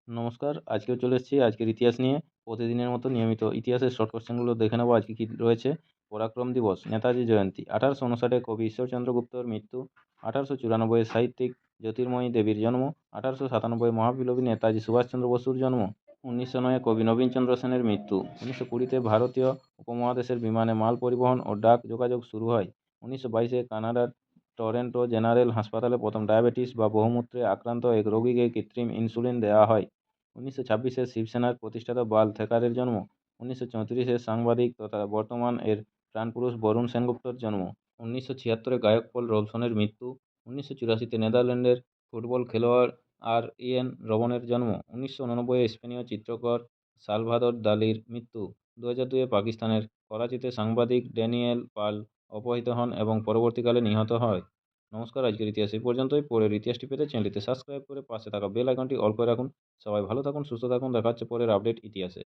নমস্কার, আজকেও চলে এসেছি আজকের ইতিহাস নিয়ে। প্রতিদিনের মতো নিয়মিত ইতিহাসের শর্ট কোশ্চেনগুলো দেখে নেবো আজকে কী রয়েছে। পরাক্রম দিবস, নেতাজি জয়ন্তী, 1859 কবি ঈশ্বরচন্দ্র গুপ্তর মৃত্যু, 1894 সাহিত্যিক জ্যোতির্ময়ী দেবীর জন্ম, 1897 মহাবিপ্লবী নেতাজি সুভাষচন্দ্র বসুর জন্ম, 1909 কবি নবীনচন্দ্র সেনের মৃত্যু, 1920 ভারতীয় উপমহাদেশের বিমানে মাল পরিবহন ও ডাক যোগাযোগ শুরু হয়, 1922 কানাডার টরন্টো জেনারেল হাসপাতালে প্রথম ডায়াবেটিস বা বহুমূত্রে আক্রান্ত এক রোগীকে কৃত্রিম ইনসুলিন দেওয়া হয়, 1926 শিবসেনার প্রতিষ্ঠাতা বাল থেকারের জন্ম, 1934 সাংবাদিক তথা বর্তমান এর প্রাণপুরুষ বরুণ সেনগুপ্তর জন্ম, 1976 গায়ক পল রবসনের মৃত্যু, 1984 নেদারল্যান্ডের ফুটবল খেলোয়াড় আর ইয়েন রবনের জন্ম, 1989 স্পেনীয় চিত্রকর সালভাদর দালির মৃত্যু, 2002 পাকিস্তানের করাচিতে সাংবাদিক ড্যানিয়েল পাল অপহৃত হন এবং পরবর্তীকালে নিহত হয়। নমস্কার, আজকের ইতিহাস এই পর্যন্তই। পরের ইতিহাসটি পেতে চ্যানেলটিতে সাবস্ক্রাইব করে পাশে থাকা বেল আইকনটি অল করে রাখুন। সবাই ভালো থাকুন, সুস্থ থাকুন। দেখা হচ্ছে পরের আপডেট ইতিহাসে।